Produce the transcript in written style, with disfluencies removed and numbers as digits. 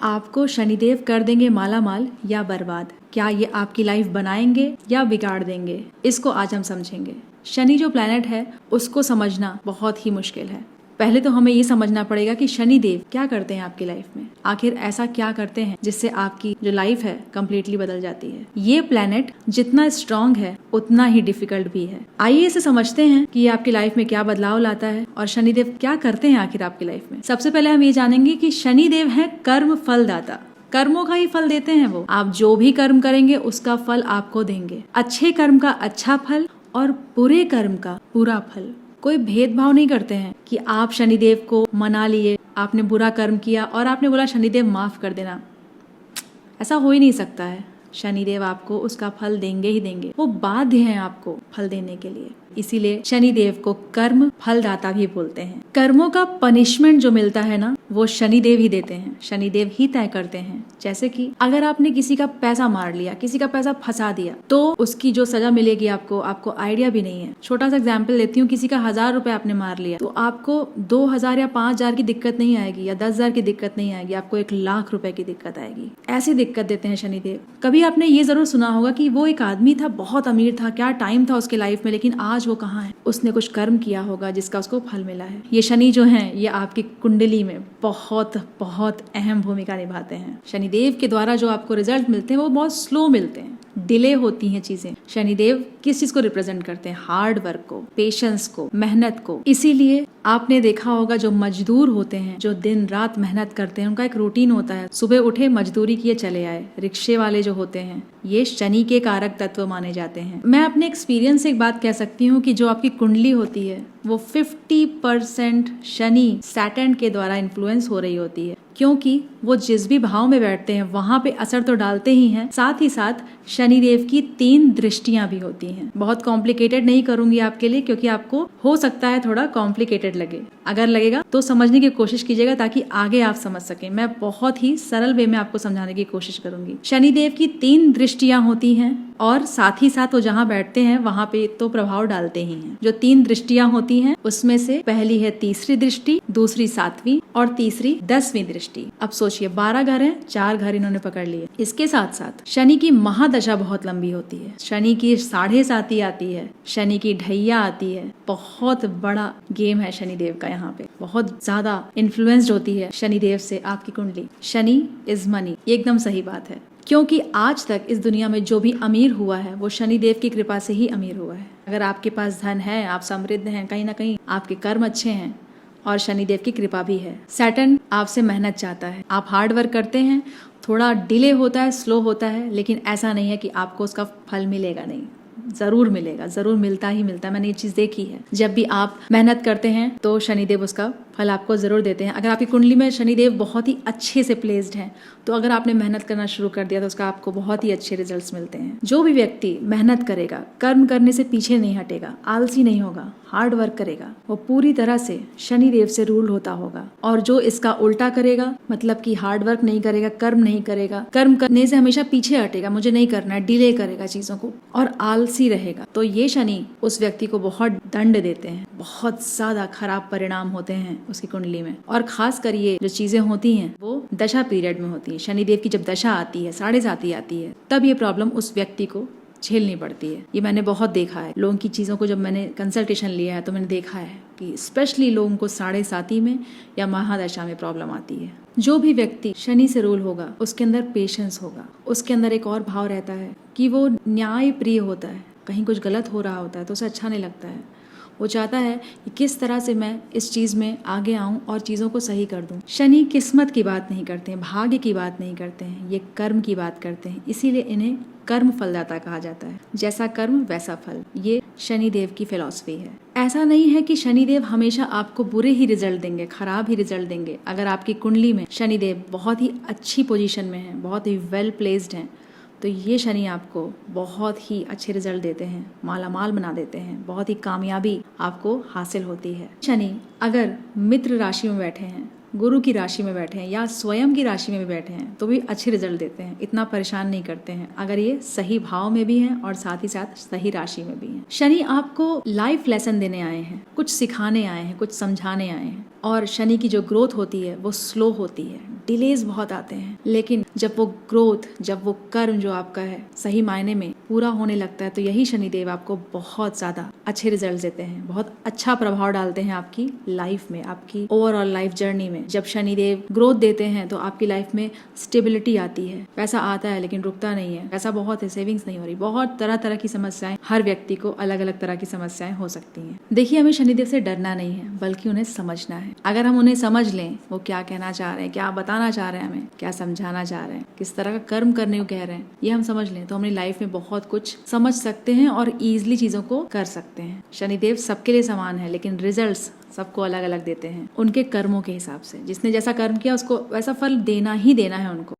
आपको शनिदेव कर देंगे माला माल या बर्बाद। क्या ये आपकी लाइफ बनाएंगे या बिगाड़ देंगे, इसको आज हम समझेंगे। शनि जो प्लैनेट है उसको समझना बहुत ही मुश्किल है। पहले तो हमें ये समझना पड़ेगा कि शनिदेव क्या करते हैं आपकी लाइफ में, आखिर ऐसा क्या करते हैं जिससे आपकी जो लाइफ है कम्प्लीटली बदल जाती है। ये प्लैनेट जितना स्ट्रांग है उतना ही डिफिकल्ट भी है। आइए इसे समझते हैं कि ये आपकी लाइफ में क्या बदलाव लाता है और शनिदेव क्या करते हैं आखिर आपकी लाइफ में। सबसे पहले हम ये जानेंगे कि शनिदेव है कर्म फलदाता। कर्मों का ही फल देते हैं वो। आप जो भी कर्म करेंगे उसका फल आपको देंगे। अच्छे कर्म का अच्छा फल और बुरे कर्म का बुरा फल। कोई भेदभाव नहीं करते हैं कि आप शनिदेव को मना लिए, आपने बुरा कर्म किया और आपने बोला शनिदेव माफ कर देना। ऐसा हो ही नहीं सकता है। शनिदेव आपको उसका फल देंगे ही देंगे। वो बाध्य हैं आपको फल देने के लिए। इसीलिए शनिदेव को कर्म फलदाता भी बोलते हैं। कर्मों का पनिशमेंट जो मिलता है ना, वो शनिदेव ही देते हैं, शनिदेव ही तय करते हैं। जैसे कि अगर आपने किसी का पैसा मार लिया, किसी का पैसा फंसा दिया, तो उसकी जो सजा मिलेगी आपको आइडिया भी नहीं है। छोटा सा एग्जाम्पल देती हूँ, किसी का 1000 रुपए आपने मार लिया तो आपको 2000 या 5000 की दिक्कत नहीं आएगी या 10,000 की दिक्कत नहीं आएगी, आपको 1,00,000 रुपए की दिक्कत आएगी। ऐसी दिक्कत देते हैं शनिदेव। कभी आपने ये जरूर सुना होगा कि वो एक आदमी था, बहुत अमीर था, क्या टाइम था उसके लाइफ में, लेकिन आज वो कहाँ है। उसने कुछ कर्म किया होगा जिसका उसको फल मिला है। ये शनि जो है ये आपकी कुंडली में बहुत बहुत अहम भूमिका निभाते हैं। शनिदेव के द्वारा जो आपको रिजल्ट मिलते हैं वो बहुत स्लो मिलते हैं, डिले होती हैं चीजें। शनिदेव किस चीज को रिप्रेजेंट करते हैं? हार्ड वर्क को, पेशेंस को, मेहनत को। इसीलिए आपने देखा होगा जो मजदूर होते हैं, जो दिन रात मेहनत करते हैं, उनका एक रूटीन होता है। सुबह उठे, मजदूरी किए, चले आए। रिक्शे वाले जो होते हैं ये शनि के कारक तत्व माने जाते हैं। मैं अपने एक्सपीरियंस से एक बात कह सकती हूँ कि जो आपकी कुंडली होती है वो 50% शनि सैटर्न के द्वारा इन्फ्लुएंस हो रही होती है, क्योंकि वो जिस भी भाव में बैठते हैं वहां पे असर तो डालते ही हैं, साथ ही साथ शनिदेव की 3 दृष्टियां भी होती हैं। बहुत कॉम्प्लिकेटेड नहीं करूंगी आपके लिए, क्योंकि आपको हो सकता है थोड़ा कॉम्प्लिकेटेड लगे। अगर लगेगा तो समझने की कोशिश कीजिएगा ताकि आगे आप समझ सकें। मैं बहुत ही सरल वे में आपको समझाने की कोशिश करूंगी। शनिदेव की 3 दृष्टियां होती हैं और साथ ही साथ वो जहाँ बैठते हैं वहां पे तो प्रभाव डालते ही हैं। जो 3 दृष्टियां होती हैं उसमें से पहली है तीसरी दृष्टि, दूसरी 7वीं और तीसरी 10वीं दृष्टि। अब सोचिए 12 घर हैं, 4 घर इन्होंने पकड़ लिए। इसके साथ साथ शनि की महादशा बहुत लंबी होती है। शनि की 7.5 आती है, शनि की ढैया आती है। बहुत बड़ा गेम है शनिदेव का। यहाँ पे बहुत ज्यादा इन्फ्लुएंस्ड होती है शनिदेव से आपकी कुंडली। शनि इज मनी, एकदम सही बात है, क्योंकि आज तक इस दुनिया में जो भी अमीर हुआ है वो शनिदेव की कृपा से ही अमीर हुआ है। अगर आपके पास धन है, आप समृद्ध हैं, कहीं ना कहीं आपके कर्म अच्छे हैं और शनिदेव की कृपा भी है। सैटर्न आपसे मेहनत चाहता है, आप हार्ड वर्क करते हैं, थोड़ा डिले होता है, स्लो होता है, लेकिन ऐसा नहीं है कि आपको उसका फल मिलेगा नहीं, जरूर मिलेगा, जरूर मिलता ही मिलता है। मैंने ये चीज देखी है। जब भी आप मेहनत करते हैं तो शनिदेव उसका फल आपको जरूर देते हैं। अगर आपकी कुंडली में शनिदेव बहुत ही अच्छे से प्लेस्ड हैं तो अगर आपने मेहनत करना शुरू कर दिया तो उसका आपको बहुत ही अच्छे रिजल्ट्स मिलते हैं। जो भी व्यक्ति मेहनत करेगा, कर्म करने से पीछे नहीं हटेगा, आलसी नहीं होगा, हार्ड वर्क करेगा, वो पूरी तरह से शनिदेव से रूल होता होगा। और जो इसका उल्टा करेगा, मतलब कि हार्ड वर्क नहीं करेगा, कर्म नहीं करेगा, कर्म करने से हमेशा पीछे हटेगा, मुझे नहीं करना है, डिले करेगा चीजों को और आलसी रहेगा, तो ये शनि उस व्यक्ति को बहुत दंड देते हैं। बहुत ज्यादा खराब परिणाम होते हैं उसकी कुंडली में। और खास कर ये जो चीजें होती हैं वो दशा पीरियड में होती है। शनिदेव की जब दशा आती है, 7.5 आती है, तब ये प्रॉब्लम उस व्यक्ति को झेलनी पड़ती है। ये मैंने बहुत देखा है। लोगों की चीजों को जब मैंने कंसल्टेशन लिया है तो मैंने देखा है कि स्पेशली लोगों को 7.5 में या महादशा में प्रॉब्लम आती है। जो भी व्यक्ति शनि से रूल होगा उसके अंदर पेशेंस होगा, उसके अंदर एक और भाव रहता है कि वो न्याय प्रिय होता है। कहीं कुछ गलत हो रहा होता है तो उसे अच्छा नहीं लगता है। वो चाहता है कि किस तरह से मैं इस चीज में आगे आऊं और चीजों को सही कर दूं। शनि किस्मत की बात नहीं करते हैं, भाग्य की बात नहीं करते हैं, ये कर्म की बात करते हैं। इसीलिए इन्हें कर्म फलदाता कहा जाता है। जैसा कर्म वैसा फल, ये शनिदेव की फिलॉसफी है। ऐसा नहीं है कि शनिदेव हमेशा आपको बुरे ही रिजल्ट देंगे, खराब ही रिजल्ट देंगे। अगर आपकी कुंडली में शनिदेव बहुत ही अच्छी पोजीशन में है, बहुत ही वेल प्लेस्ड हैं, तो ये शनि आपको बहुत ही अच्छे रिजल्ट देते हैं, माला माल बना देते हैं, बहुत ही कामयाबी आपको हासिल होती है। शनि अगर मित्र राशि में बैठे हैं, गुरु की राशि में बैठे हैं या स्वयं की राशि में भी बैठे हैं तो भी अच्छे रिजल्ट देते हैं, इतना परेशान नहीं करते हैं अगर ये सही भाव में भी हैं और साथ ही साथ सही राशि में भी हैं। शनि आपको लाइफ लेसन देने आए हैं, कुछ सिखाने आए हैं, कुछ समझाने आए हैं। और शनि की जो ग्रोथ होती है वो स्लो होती है, डिलेज बहुत आते हैं। लेकिन जब वो ग्रोथ, जब वो कर्म जो आपका है सही मायने में पूरा होने लगता है, तो यही शनिदेव आपको बहुत ज़्यादा अच्छे रिजल्ट देते हैं, बहुत अच्छा प्रभाव डालते हैं आपकी लाइफ में, आपकी ओवरऑल लाइफ जर्नी में। जब शनिदेव ग्रोथ देते हैं तो आपकी लाइफ में स्टेबिलिटी आती है, पैसा आता है लेकिन रुकता नहीं है, पैसा बहुत है, सेविंग्स नहीं हो रही, बहुत तरह तरह की समस्याएं, हर व्यक्ति को अलग अलग तरह की समस्याएं हो सकती हैं। देखिए, हमें शनिदेव से डरना नहीं है, बल्कि उन्हें समझना है। अगर हम उन्हें समझ लें, वो क्या कहना चाह रहे हैं, क्या बताना चाह रहे हैं, हमें क्या समझाना चाह रहे हैं, किस तरह का कर्म करने को कह रहे हैं, ये हम समझ लें तो अपनी लाइफ में बहुत कुछ समझ सकते हैं और ईजिली चीजों को कर सकते हैं। शनिदेव सबके लिए समान है, लेकिन रिजल्ट्स सबको अलग अलग देते हैं उनके कर्मों के हिसाब से। जिसने जैसा कर्म किया उसको वैसा फल देना ही देना है उनको।